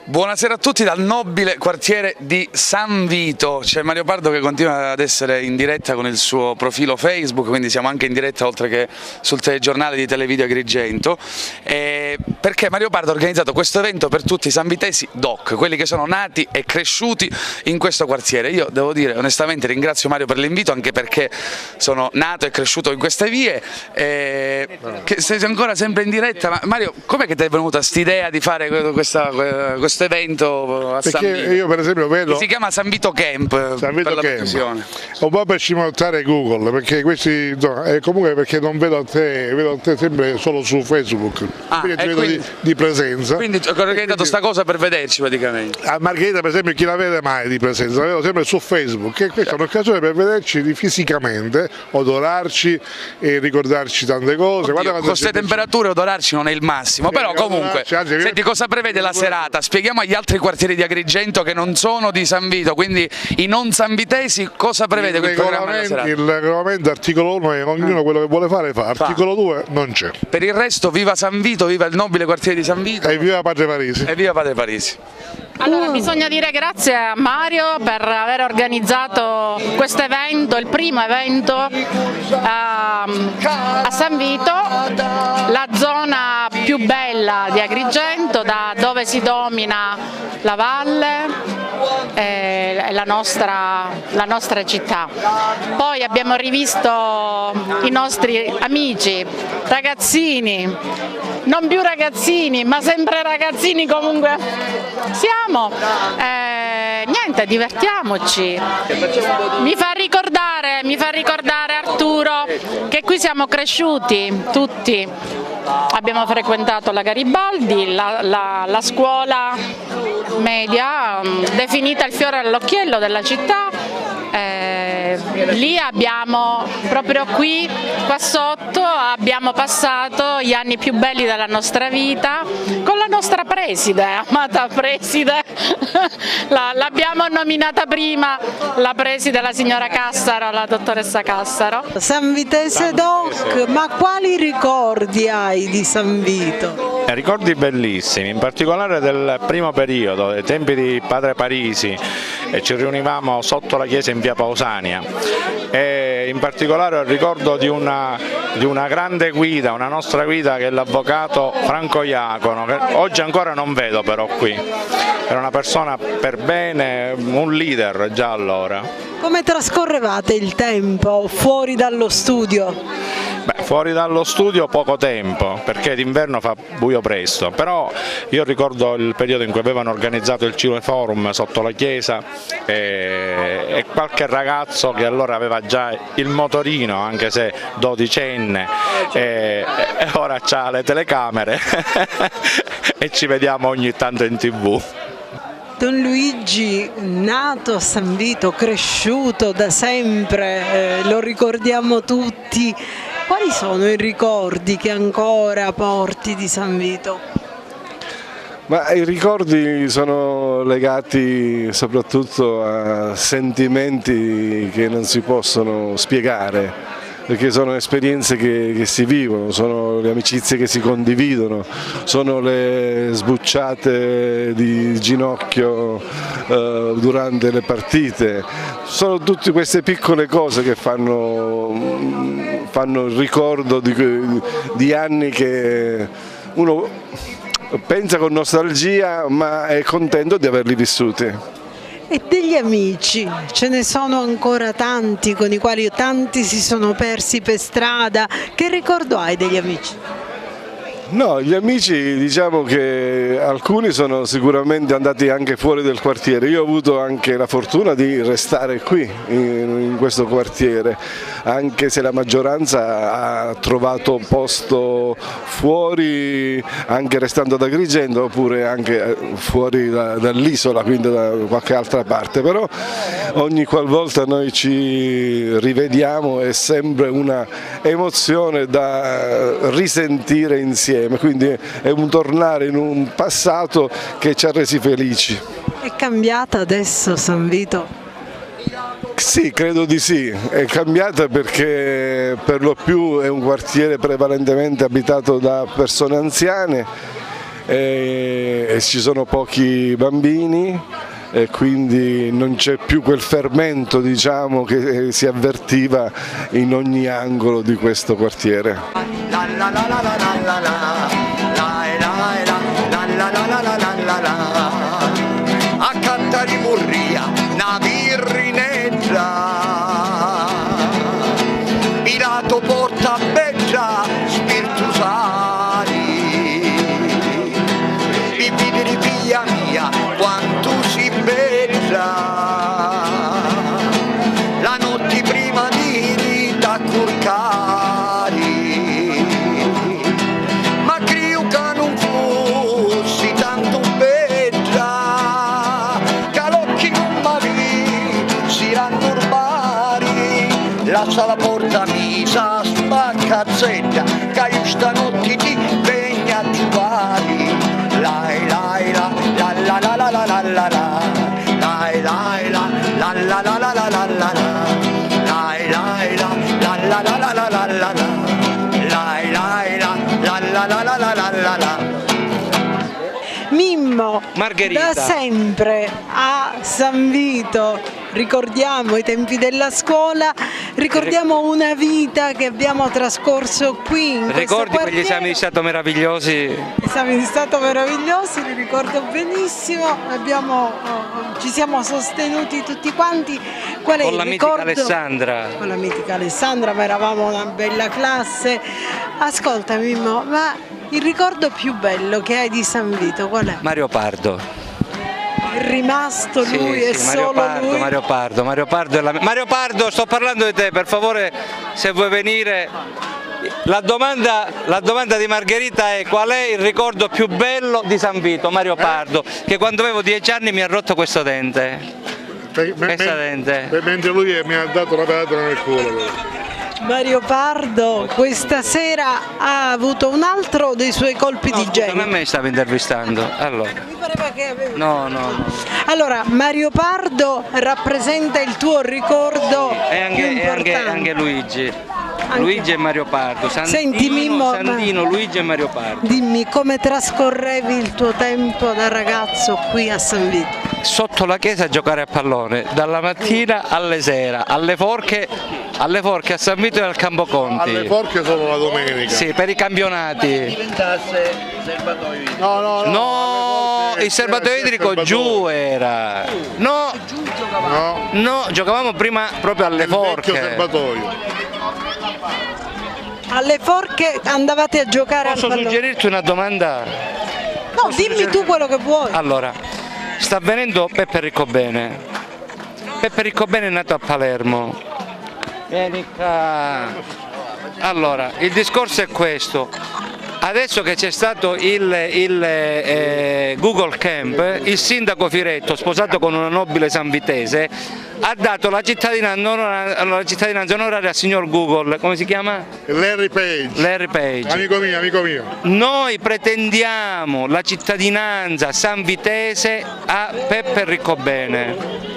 Buonasera a tutti dal nobile quartiere di San Vito. C'è Mario Pardo che continua ad essere in diretta con il suo profilo Facebook, quindi siamo anche in diretta oltre che sul telegiornale di Televideo Agrigento, perché Mario Pardo ha organizzato questo evento per tutti i sanvitesi DOC, quelli che sono nati e cresciuti in questo quartiere. Io devo dire onestamente ringrazio Mario per l'invito, anche perché sono nato e cresciuto in queste vie, che sei ancora sempre in diretta. Ma Mario, com'è che ti è venuta quest'idea di fare questo evento a San Vito? Perché io per esempio vedo... Si chiama San Vito Camp. San Vito per la Camp. Un po' per cimottare Google, perché questi comunque perché non vedo te sempre solo su Facebook, quindi ti vedo di presenza. Quindi ho organizzato questa cosa per vederci praticamente. A Margherita per esempio chi la vede mai di presenza, la vedo sempre su Facebook, e questa è un'occasione per vederci fisicamente, odorarci e ricordarci tante cose. Oddio, con queste temperature odorarci non è il massimo, però comunque, senti, cosa prevede la serata? Spieghiamo agli altri quartieri di Agrigento che non sono di San Vito, quindi i non sanvitesi, cosa prevede il programma della serata? Il regolamento articolo 1 è ognuno quello che vuole fare fa, articolo 2 non c'è. Per il resto viva San Vito, viva il nobile quartiere di San Vito. E viva Padre Parisi. E viva Padre Parisi. Allora, bisogna dire grazie a Mario per aver organizzato questo evento, il primo evento a San Vito, la zona più bella di Agrigento, da dove si domina la valle e la nostra città. Poi abbiamo rivisto i nostri amici, ragazzini, non più ragazzini ma sempre ragazzini comunque siamo, niente, divertiamoci. Mi fa ricordare Arturo che qui siamo cresciuti tutti, abbiamo frequentato la Garibaldi, la scuola media definita il fiore all'occhiello della città. Lì abbiamo, proprio qui, qua sotto, abbiamo passato gli anni più belli della nostra vita con la nostra preside, amata preside, l'abbiamo nominata prima, la preside, la signora Cassaro, la dottoressa Cassaro. San Vitese Doc, ma quali ricordi hai di San Vito? Ricordi bellissimi, in particolare del primo periodo, dei tempi di Padre Parisi, e ci riunivamo sotto la chiesa in via Pausania, e in particolare il ricordo di una grande guida, una nostra guida, che è l'avvocato Franco Iacono, che oggi ancora non vedo però qui. Era una persona per bene, un leader già allora. Come trascorrevate il tempo fuori dallo studio? Beh, fuori dallo studio poco tempo, perché d'inverno fa buio presto, però io ricordo il periodo in cui avevano organizzato il Cineforum sotto la chiesa, e qualche ragazzo che allora aveva già il motorino, anche se dodicenne, e ora c'ha le telecamere e ci vediamo ogni tanto in TV. Don Luigi, nato a San Vito, cresciuto da sempre, lo ricordiamo tutti. Quali sono i ricordi che ancora porti di San Vito? Ma i ricordi sono legati soprattutto a sentimenti che non si possono spiegare, perché sono esperienze che si vivono, sono le amicizie che si condividono, sono le sbucciate di ginocchio durante le partite, sono tutte queste piccole cose che fanno il ricordo di anni che uno pensa con nostalgia, ma è contento di averli vissuti. E degli amici, ce ne sono ancora tanti con i quali tanti si sono persi per strada. Che ricordo hai degli amici? No, gli amici, diciamo che alcuni sono sicuramente andati anche fuori del quartiere. Io ho avuto anche la fortuna di restare qui in questo quartiere, anche se la maggioranza ha trovato posto fuori, anche restando ad Agrigento, oppure anche fuori dall'isola, quindi da qualche altra parte. Però ogni qualvolta noi ci rivediamo è sempre una emozione da risentire insieme. Quindi è un tornare in un passato che ci ha resi felici. È cambiata adesso San Vito? Sì, credo di sì, è cambiata perché per lo più è un quartiere prevalentemente abitato da persone anziane e ci sono pochi bambini e quindi non c'è più quel fermento, diciamo, che si avvertiva in ogni angolo di questo quartiere. A cantare murria, una birrinetta, Pilato porta beggia, spirtusali, bibbi di figlia mia, quanto si beggia, la notte prima di rita curcari, ma credo che non fossi tanto beggia, che l'occhi non m'avi si ranno urbari, lascia la porta misa, spaccazzetta, che io stanotte ti venga a giocare, lai lai la la la la la la la la la, lai lai la la la la la la la la, lai lai la la la la la la la la, lai lai la la la la la la la la. Mimmo, Margherita. da sempre a San Vito ricordiamo i tempi della scuola, ricordiamo una vita che abbiamo trascorso qui in Ricordi quegli esami di Stato meravigliosi? Esami di Stato meravigliosi, li ricordo benissimo, ci siamo sostenuti tutti quanti. Qual è Con il la mitica ricordo? Alessandra. Con la mitica Alessandra, ma eravamo una bella classe. Ascolta Mimmo, ma il ricordo più bello che hai di San Vito qual è? Mario Pardo. È rimasto lui e Mario solo Pardo, lui? Mario Pardo, Mario Pardo, sto parlando di te, per favore, se vuoi venire. La domanda di Margherita è: qual è il ricordo più bello di San Vito? Mario Pardo, che quando avevo 10 anni mi ha rotto questo dente. Mentre lui mi ha dato una pedata nel culo. Mario Pardo questa sera ha avuto un altro dei suoi colpi di genio. Ma me stavi intervistando, allora. Mi pareva che avevi... No. Allora, Mario Pardo rappresenta il tuo ricordo più importante. Anche Luigi. Luigi e Mario Pardo. Senti, Mimmo, Sandino, Luigi e Mario Pardo. Dimmi, come trascorrevi il tuo tempo da ragazzo qui a San Vito? Sotto la chiesa a giocare a pallone, dalla mattina alle sera, alle forche a San Vito e al Campoconti. Alle forche solo la domenica. Sì, per i campionati. Diventasse serbatoio. No, il serbatoio idrico giù era. No, giocavamo prima proprio alle forche. Serbatoio. Alle forche andavate a giocare al Posso pallone? suggerirti una domanda? No, dimmi tu quello che vuoi. Allora, sta avvenendo Peppe Riccobene. Peppe Riccobene è nato a Palermo. Vieni qua. Allora, il discorso è questo. Adesso che c'è stato il Google Camp, il sindaco Firetto, sposato con una nobile sanvitese, ha dato la cittadinanza onoraria al signor Google. Come si chiama? Larry Page. Larry Page. Amico mio. Noi pretendiamo la cittadinanza sanvitese a Peppe Riccobene.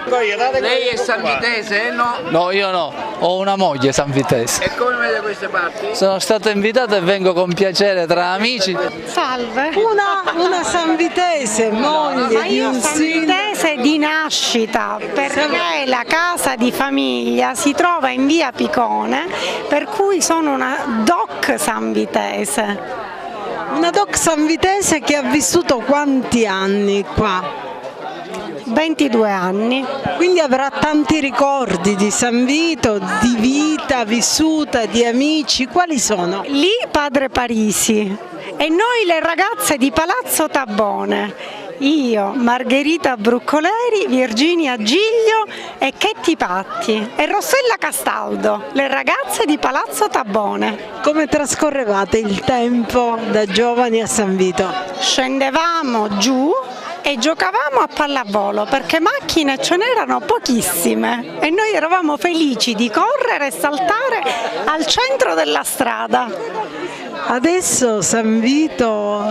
Lei è sanvitese, no? No, io no, ho una moglie sanvitese. E come vede queste parti? Sono stato invitato e vengo con piacere tra amici. Salve. Una sanvitese, moglie Ma di io un sanvitese di nascita, perché la casa di famiglia si trova in via Picone, per cui sono una doc sanvitese. Una doc sanvitese che ha vissuto quanti anni qua? 22 anni. Quindi avrà tanti ricordi di San Vito, di vita vissuta, di amici. Quali sono? Lì Padre Parisi e noi le ragazze di Palazzo Tabone. Io, Margherita Bruccoleri, Virginia Giglio e Chetti Patti e Rossella Castaldo, le ragazze di Palazzo Tabone. Come trascorrevate il tempo da giovani a San Vito? Scendevamo giù e giocavamo a pallavolo perché macchine ce n'erano pochissime e noi eravamo felici di correre e saltare al centro della strada. Adesso San Vito,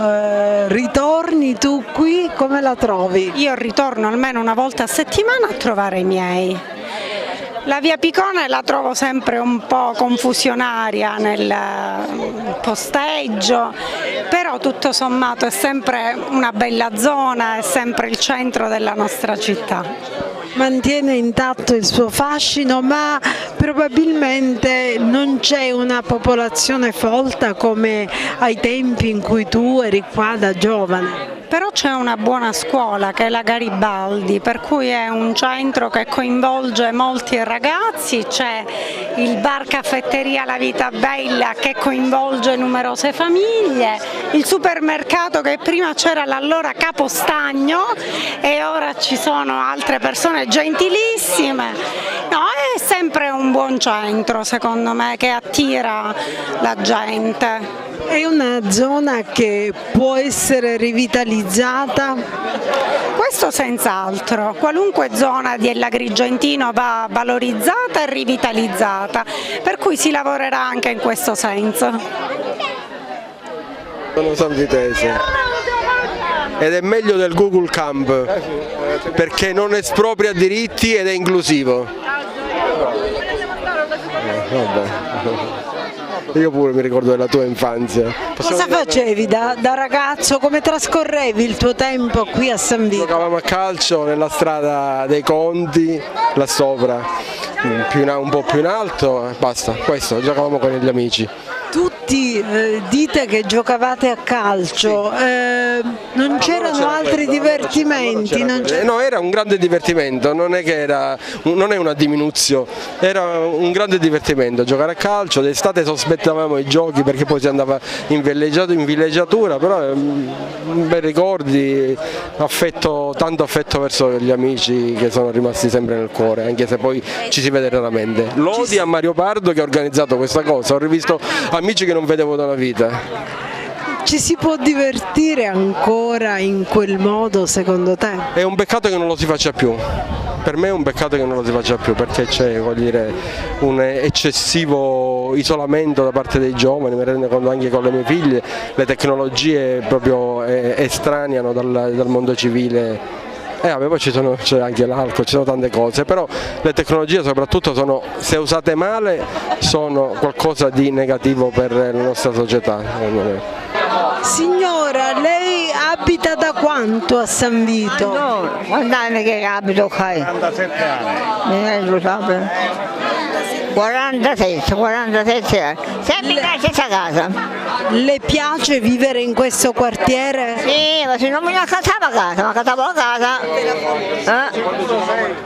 ritorni tu qui, come la trovi? Io ritorno almeno una volta a settimana a trovare i miei. La via Picone la trovo sempre un po' confusionaria nel posteggio, però tutto sommato è sempre una bella zona, è sempre il centro della nostra città. Mantiene intatto il suo fascino, ma probabilmente non c'è una popolazione folta come ai tempi in cui tu eri qua da giovane. Però c'è una buona scuola che è la Garibaldi, per cui è un centro che coinvolge molti ragazzi, c'è il bar caffetteria La Vita Bella che coinvolge numerose famiglie, il supermercato che prima c'era l'allora Capostagno e ora ci sono altre persone gentilissime. No, è sempre un buon centro secondo me che attira la gente. È una zona che può essere rivitalizzata? Questo senz'altro, qualunque zona dell'Agrigentino va valorizzata e rivitalizzata, per cui si lavorerà anche in questo senso. Sono sanvitese ed è meglio del Google Camp perché non espropria diritti ed è inclusivo. Io pure mi ricordo della tua infanzia. Cosa facevi da ragazzo? Come trascorrevi il tuo tempo qui a San Vito? Giocavamo a calcio nella strada dei Conti, là sopra, un po' più in alto, basta, questo, giocavamo con gli amici. Tutti dite che giocavate a calcio, non c'erano altri divertimenti? No, era un grande divertimento, non è una diminuzione, era un grande divertimento giocare a calcio, d'estate sospettavamo i giochi perché poi si andava in villeggiatura, però bei ricordi, tanto affetto verso gli amici che sono rimasti sempre nel cuore, anche se poi ci si vede raramente. Lodi a Mario Pardo che ha organizzato questa cosa, ho rivisto amici che non vedevo da una vita. Ci si può divertire ancora in quel modo secondo te? È un peccato che non lo si faccia più, per me è un peccato che non lo si faccia più perché c'è un eccessivo isolamento da parte dei giovani, mi rendo conto anche con le mie figlie, le tecnologie proprio estraniano dal mondo civile. Poi c'è anche l'alcol, ci sono tante cose, però le tecnologie soprattutto se usate male sono qualcosa di negativo per la nostra società. Signora, lei abita da quanto a San Vito? Quanti anni che abito qua? 47 anni. Lo sape? 47 anni, sempre nella stessa casa. Le piace vivere in questo quartiere? Sì, ma se non mi accatava casa, ma accatavo la casa.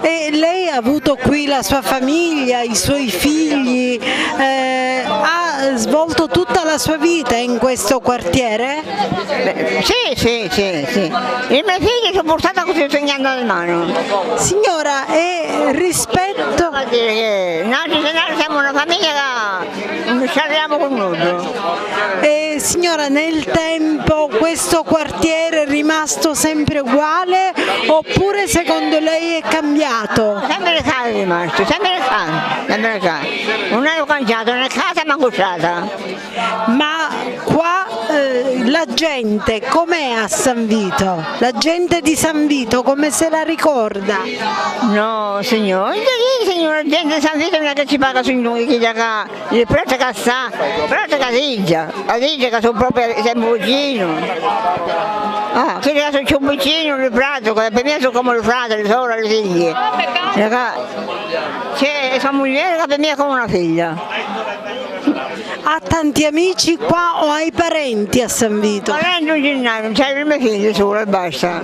E lei ha avuto qui la sua famiglia, i suoi figli, ha svolto tutta la sua vita in questo quartiere? Sì. I miei figli sono portati così segnando nel mano. Signora, e rispetto... Vuol dire che noi siamo una famiglia che non ci arriviamo con nulla. Signora, nel tempo questo quartiere è rimasto sempre uguale oppure secondo lei è cambiato? Sempre le case è rimasto, sempre le case. Non è cambiato, né casa ma cucciata. Ma qua la gente com'è a San Vito? La gente di San Vito come se la ricorda? No signore, la gente di San Vito non è che ci paga su noi, il prezzo che sta, il prezzo che si che sono proprio sempre vicino. Che sono un vicino, il prato, per me sono come il fratello, le sorelle, le figlie. C'è sua moglie che per me è come una figlia. Ha tanti amici qua o hai parenti a San Vito? Parenti non ce n'è, c'è le mie figlie solo e basta.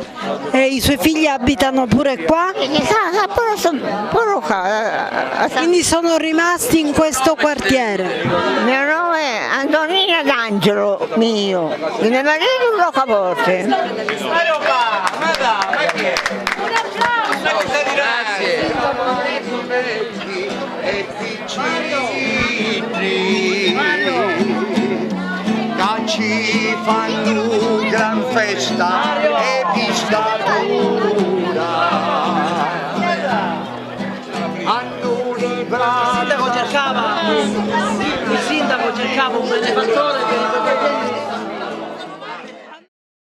E i suoi figli abitano pure qua? Pure qua. Quindi sono rimasti in questo quartiere? Il mio nome è Antonina D'Angelo, mio. Il mio marito Roccaporte. Ci fanno gran festa e pistatura. Il sindaco cercava un benefattore